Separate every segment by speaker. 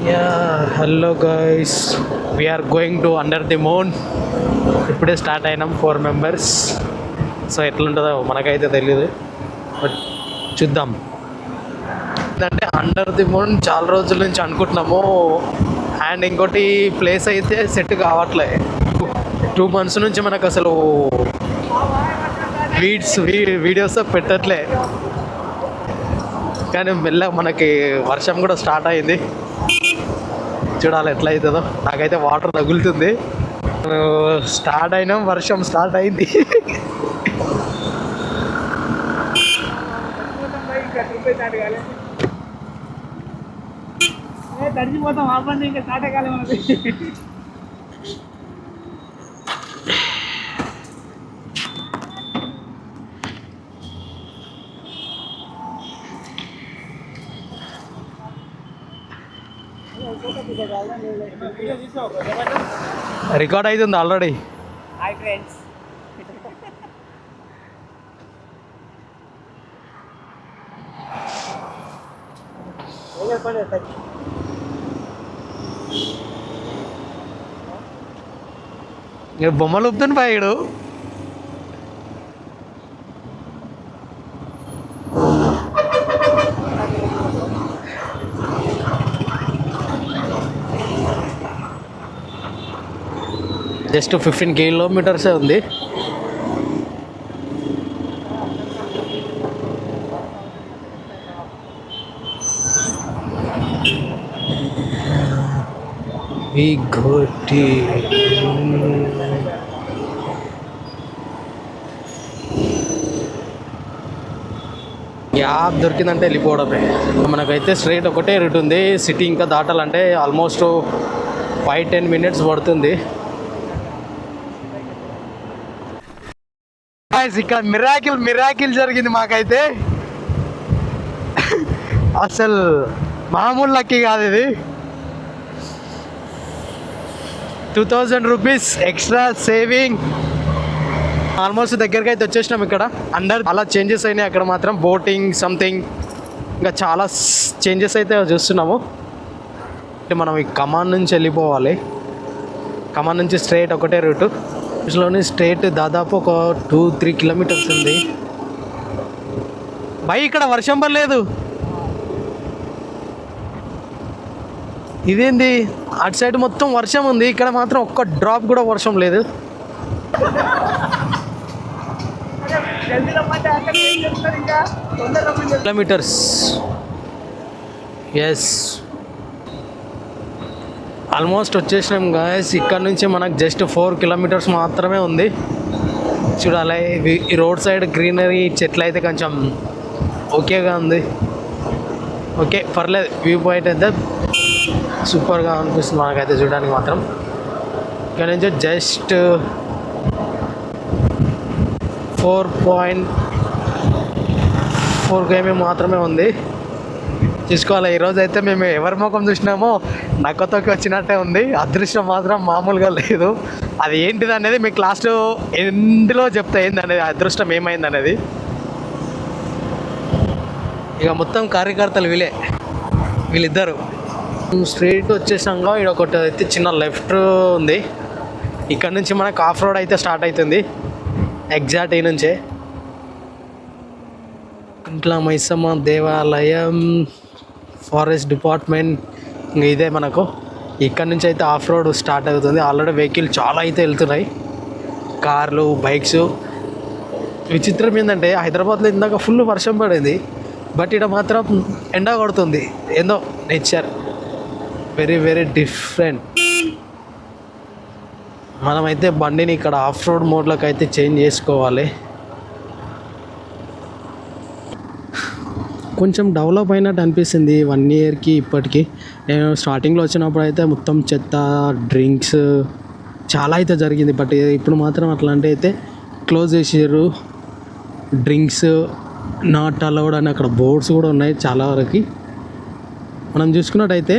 Speaker 1: Yeah hello guys, we're going to under the moon. ఇప్పుడే start అయినాం 4 members. So ఎట్లుంటుందో మనకైతే తెలియదు, బట్ చూద్దాం. అంటే అండర్ ది మూన్ చాలా రోజుల నుంచి అనుకుంటున్నాము, అండ్ ఇంకోటి ప్లేస్ అయితే సెట్ కావట్లే. 2 months నుంచి మనకు అసలు వీడియోస్ పెట్టట్లే. కానీ మెల్లగా మనకి వర్షం కూడా స్టార్ట్ అయింది. చూడాలి ఎట్లా అవుతుందో. నాకైతే వాటర్ తగులుతుంది. స్టార్ట్ అయినాం, వర్షం స్టార్ట్ అయింది.
Speaker 2: తడిచిపోతాం ఆపండి, ఇంకా స్టార్ట్ కాలే మనకి.
Speaker 1: రికార్డ్ అవుతుంది ఆల్రెడీ.
Speaker 2: హాయ్ ఫ్రెండ్స్,
Speaker 1: బొమ్మలు ఊపుతుంది పాయడు. జస్ట్ 15 kilometers ఉంది. యాప్ దొరికిందంటే వెళ్ళిపోవడమే. మనకైతే స్ట్రైట్ ఒకటే రూట్ ఉంది. సిటీ ఇంకా దాటాలంటే ఆల్మోస్ట్ 5-10 minutes పడుతుంది. ఇక్కడ మిరాకిల్ జరిగింది మాకైతే. అసలు మామూలు లక్కీ కాదు ఇది. 2000 rupees ఎక్స్ట్రా సేవింగ్. ఆల్మోస్ట్ దగ్గరికి అయితే వచ్చేసినాం. ఇక్కడ అండర్ అలా చేంజెస్ అయినాయి. అక్కడ మాత్రం బోటింగ్ సంథింగ్ ఇంకా చాలా చేంజెస్ అయితే చూస్తున్నాము. అంటే మనం ఈ కమాన్ నుంచి వెళ్ళిపోవాలి. కమాన్ నుంచి స్ట్రైట్ ఒకటే రూటు. లోని స్ట్రైట్ దాదాపు ఒక 2-3 kilometers ఉంది. భయ్ ఇక్కడ వర్షం పడలేదు. ఇదేంది, అటు సైడ్ మొత్తం వర్షం ఉంది, ఇక్కడ మాత్రం ఒక్క డ్రాప్ కూడా వర్షం లేదు. kilometers. ఎస్, ఆల్మోస్ట్ వచ్చేసినాం గాయస్. ఇక్కడ నుంచి మనకు జస్ట్ 4 kilometers మాత్రమే ఉంది. చూడాలి, ఈ రోడ్ సైడ్ గ్రీనరీ చెట్లు అయితే కొంచెం ఓకేగా ఉంది. ఓకే పర్లేదు, వ్యూ పాయింట్ అయితే సూపర్గా అనిపిస్తుంది మనకైతే చూడడానికి మాత్రం. ఇక్కడ నుంచి జస్ట్ 4.4 km మాత్రమే ఉంది. చూసుకోవాలి. ఈరోజు అయితే మేము ఎవరి ముఖం చూసినామో నక్కతోకి వచ్చినట్టే ఉంది. అదృష్టం మాత్రం మామూలుగా లేదు. అది ఏంటిది అనేది మీ క్లాస్లో ఎందులో చెప్తా ఏందనేది, అదృష్టం ఏమైంది అనేది. ఇక మొత్తం కార్యకర్తలు వీళ్ళిద్దరు. స్ట్రీట్ వచ్చేసాక ఇక్కడ ఒకటి అయితే చిన్న లెఫ్ట్ ఉంది. ఇక్కడ నుంచి మనకు ఆఫ్ రోడ్ అయితే స్టార్ట్ అవుతుంది. ఎగ్జాక్ట్ ఈ నుంచే ఇంట్లో మైసమ్మ దేవాలయం, ఫారెస్ట్ డిపార్ట్మెంట్, ఇంకా ఇదే మనకు. ఇక్కడ నుంచి అయితే ఆఫ్ రోడ్ స్టార్ట్ అవుతుంది. ఆల్రెడీ వెహికల్ చాలా అయితే వెళ్తున్నాయి, కార్లు, బైక్స్. విచిత్రం ఏంటంటే హైదరాబాద్లో ఇందాక ఫుల్ వర్షం పడేది, బట్ ఇక్కడ మాత్రం ఎండ కొడుతుంది. ఏందో నేచర్ వెరీ డిఫరెంట్. మనమైతే బండిని ఇక్కడ ఆఫ్ రోడ్ మోడ్లోకి అయితే చేంజ్ చేసుకోవాలి. కొంచెం డెవలప్ అయినట్టు అనిపిస్తుంది 1 yearకి ఇప్పటికీ. నేను స్టార్టింగ్లో వచ్చినప్పుడు అయితే మొత్తం చెత్త, డ్రింక్స్ చాలా అయితే జరిగింది. బట్ ఇప్పుడు మాత్రం అట్లాంటి అయితే క్లోజ్ చేసారు. డ్రింక్స్ నాట్ అలౌడ్ అని అక్కడ బోర్డ్స్ కూడా ఉన్నాయి చాలా వరకు. మనం చూసుకున్నట్టయితే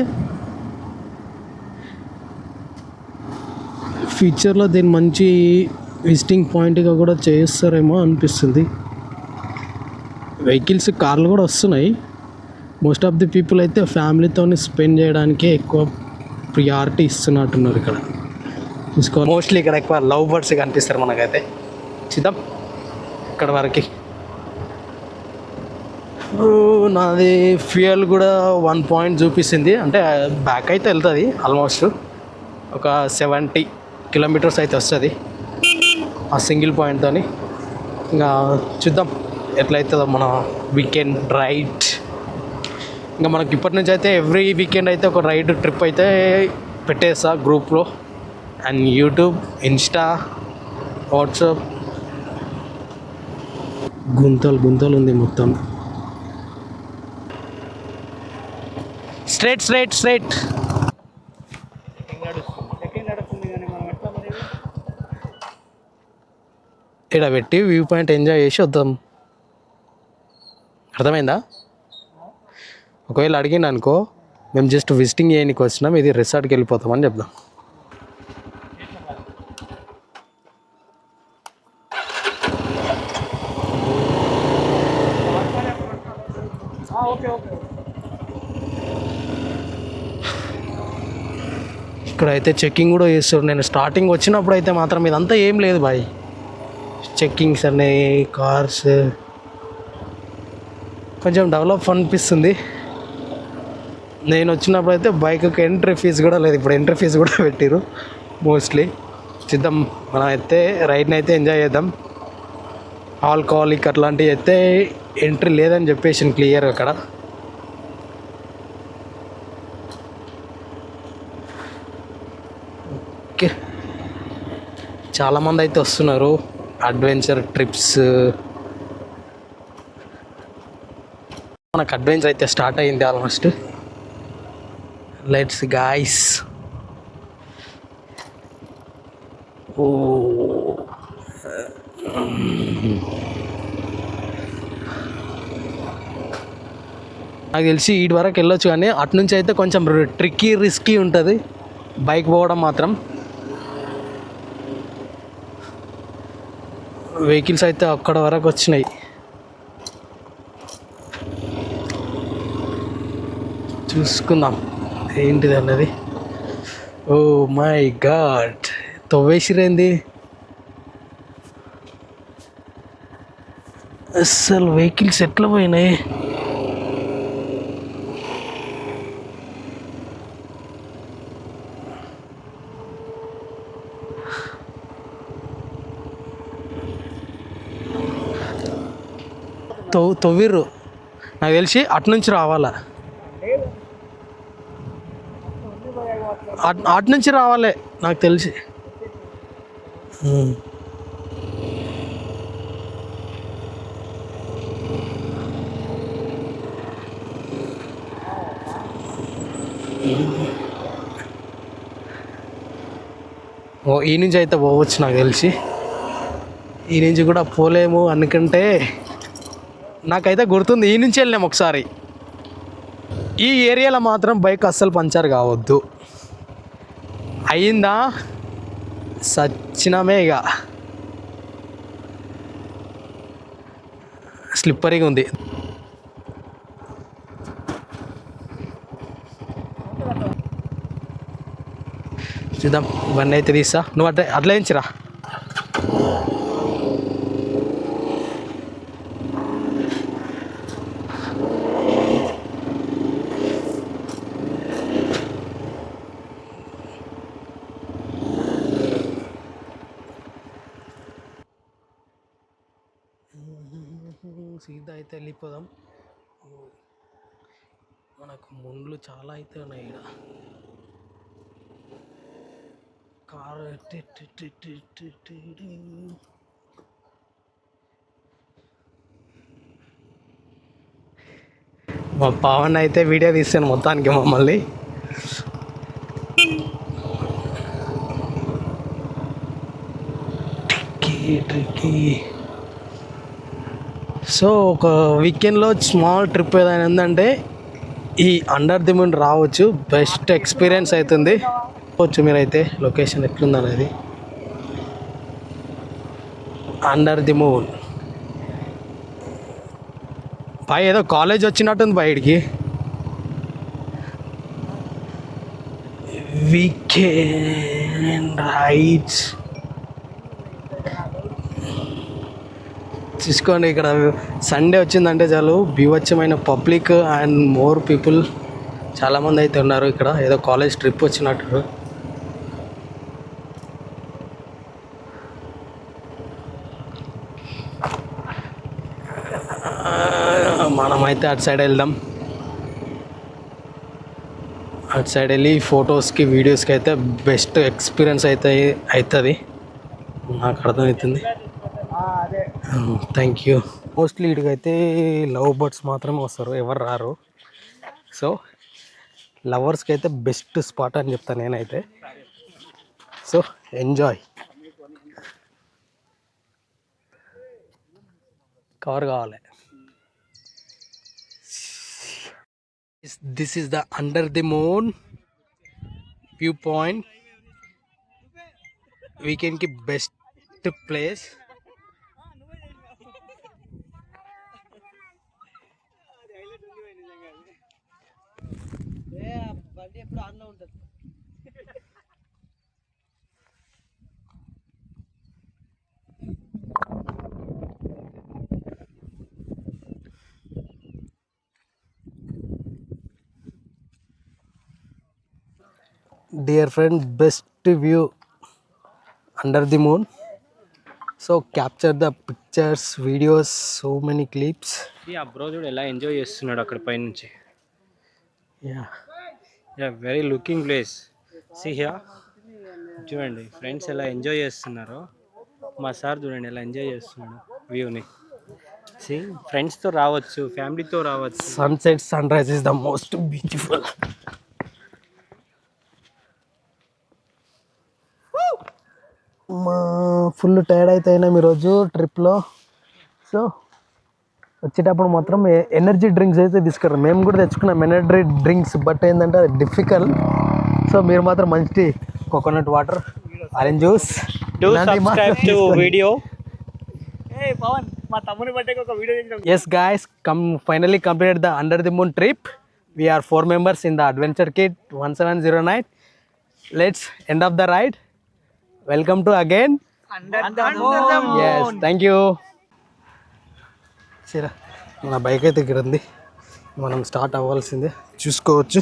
Speaker 1: ఫ్యూచర్లో దీన్ని మంచి విజిటింగ్ పాయింట్గా కూడా చేస్తారేమో అనిపిస్తుంది. వెహికల్స్, కార్లు కూడా వస్తున్నాయి. మోస్ట్ ఆఫ్ ది పీపుల్ అయితే ఫ్యామిలీతో స్పెండ్ చేయడానికే ఎక్కువ ప్రియారిటీ ఇస్తున్నట్టున్నారు ఇక్కడ. చూసుకో, మోస్ట్లీ ఇక్కడ ఎక్కువ లవ్ బర్డ్స్ కనిపిస్తారు మనకైతే. చూద్దాం ఇక్కడ వరకు. నాది ఫ్యూయల్ కూడా 1 పాయింట్ చూపిస్తుంది, అంటే బ్యాక్ అయితే వెళ్తుంది ఆల్మోస్ట్ ఒక 70 కిలోమీటర్స్ అయితే వస్తుంది ఆ సింగిల్ పాయింట్తో. ఇంకా చూద్దాం ఎట్లయితుందో మన వీకెండ్ రైడ్. ఇంకా మనకి ఇప్పటి నుంచి అయితే ఎవ్రీ వీకెండ్ అయితే ఒక రైడ్ ట్రిప్ అయితే పెట్టేస్తా గ్రూప్లో. And YouTube, Insta, WhatsApp. గుంతలు ఉంది మొత్తం. స్ట్రైట్ ఇక్కడ పెట్టి వ్యూ పాయింట్ ఎంజాయ్ చేసి వద్దాం. అర్థమైందా? ఒకవేళ అడిగింది అనుకో, మేము జస్ట్ విజిటింగ్ చేయడానికి వచ్చినాం, ఇది రిసార్ట్కి వెళ్ళిపోతామని చెప్దాం. ఇక్కడైతే చెక్కింగ్ కూడా చేస్తారు. నేను స్టార్టింగ్ వచ్చినప్పుడు అయితే మాత్రం ఇదంతా ఏం లేదు బాయ్. చెక్కింగ్స్ అనేవి, కార్స్ కొంచెం డెవలప్ అనిపిస్తుంది. నేను వచ్చినప్పుడు అయితే బైక్కి ఎంట్రీ ఫీజు కూడా లేదు, ఇప్పుడు ఎంట్రీ ఫీజు కూడా పెట్టిరు మోస్ట్లీ. చూద్దాం, మనం అయితే రైడ్ని అయితే ఎంజాయ్ చేద్దాం. ఆల్కహాలిక్ అట్లాంటివి అయితే ఎంట్రీ లేదని చెప్పేసి క్లియర్ అక్కడ. ఓకే, చాలామంది అయితే వస్తున్నారు అడ్వెంచర్ ట్రిప్స్. మనకు అడ్వెంచర్ అయితే స్టార్ట్ అయ్యింది ఆల్మోస్ట్. Let's guys. ఓ నాకు తెలిసి వీటి వరకు వెళ్ళొచ్చు, కానీ అటు నుంచి అయితే కొంచెం ట్రిక్కీ, రిస్కీ ఉంటుంది బైక్ పోవడం మాత్రం. వెహికల్స్ అయితే అక్కడ వరకు వచ్చినాయి. చూసుకుందాం ఏంటిది అన్నది. ఓ మై గాడ్, తవ్వేసిరేంది అస్సలు. వెహికల్స్ ఎట్లా పోయినాయి? తవ్విర్రు, నాకు తెలిసి అటు నుంచి రావాలా, అటు నుంచి రావాలి నాకు తెలిసి. ఓ ఈ నుంచి అయితే పోవచ్చు నాకు తెలిసి. ఈ నుంచి కూడా పోలేము అనుకుంటే నాకైతే గుర్తుంది ఈ నుంచి వెళ్ళాము ఒకసారి. ఈ ఏరియాలో మాత్రం బైక్ అస్సలు పంచర్ కావద్దు. అయిందా సచ్చినమే ఇక. స్లిప్పరీగా ఉంది. చూద్దాం, ఇవన్నీ అయితే తీస్తా. నువ్వు అట్లా వేయించిరా. సీదా అయితే వెళ్ళిపోదాం. మనకు ముండ్లు చాలా అయితే ఉన్నాయి ఇక్కడ. కారు మా పవన్ అయితే వీడియో తీస్తాను మొత్తానికి మమ్మల్ని. ట్రిక్కీ. సో ఒక వీకెండ్లో స్మాల్ ట్రిప్ ఏదైనా ఉందంటే ఈ అండర్ ది మూన్ రావచ్చు. బెస్ట్ ఎక్స్పీరియన్స్ అవుతుంది. వచ్చు మీరైతే లొకేషన్ ఎట్లుందనేది. అండర్ ది మూన్ బాయ్, ఏదో కాలేజ్ వచ్చినట్టుంది బయటికి. వీకెండ్ రైడ్స్ చూసుకోండి. ఇక్కడ సండే వచ్చిందంటే చాలు బీభత్సమైన పబ్లిక్ అండ్ మోర్ పీపుల్ చాలామంది అయితే ఉన్నారు. ఇక్కడ ఏదో కాలేజ్ ట్రిప్ వచ్చినట్టు. మనమైతే అటు సైడ్ వెళ్దాం. అటు సైడ్ వెళ్ళి ఫొటోస్కి వీడియోస్కి అయితే బెస్ట్ ఎక్స్పీరియన్స్ అయితే అవుతుంది నాకు అర్థమవుతుంది. Thank you. మోస్ట్లీ ఇటుకైతే లవ్ బర్డ్స్ మాత్రమే వస్తారు, ఎవరు రారు. సో లవర్స్కి అయితే బెస్ట్ స్పాట్ అని చెప్తాను నేనైతే. So enjoy. కవర్ కావాలి. This is the under the moon view point. వీకెండ్కి బెస్ట్ ప్లేస్. ఎప్పుడు ఆన్లో ఉంటుంది. Dear friend, best view under the moon. So capture the pictures, videos, so many clips.
Speaker 3: ఆ బ్రో చూడు ఎలా ఎంజాయ్ చేస్తున్నాడు అక్కడ పైనుంచి.
Speaker 1: Yeah
Speaker 3: very looking place. See here చూడండి ఫ్రెండ్స్ ఎలా ఎంజాయ్ చేస్తున్నారో. మా సార్ చూడండి ఎలా ఎంజాయ్ చేస్తున్నాడు వ్యూని. సి ఫ్రెండ్స్తో రావచ్చు, ఫ్యామిలీతో రావచ్చు.
Speaker 1: Sunset, sunrise is the most beautiful. మా ఫుల్ టైర్డ్ అయితే అయినాం ఈరోజు ట్రిప్లో. సో వచ్చేటప్పుడు మాత్రం ఎనర్జీ డ్రింక్స్ అయితే తీసుకున్నాం. మేము కూడా తెచ్చుకున్నాం ఎనర్జీ డ్రింక్స్, బట్ ఏంటంటే అది డిఫికల్ట్. సో మీరు మాత్రం మంచి coconut water, orange juice.
Speaker 3: Do subscribe to video.
Speaker 2: ఏ పవన్, మా తమ్ముని బర్త్డేకి ఒక వీడియో చేసినాం.
Speaker 1: Yes guys, finally completed the under the moon trip. We are 4 members in the adventure kit 1709. Let's end up the ride. Welcome to again
Speaker 2: Under the moon.
Speaker 1: Yes, thank you. సరే, మన bike అయితే ఇక్కడ ఉంది, మనం start అవ్వాల్సిందే. చూసుకోవచ్చు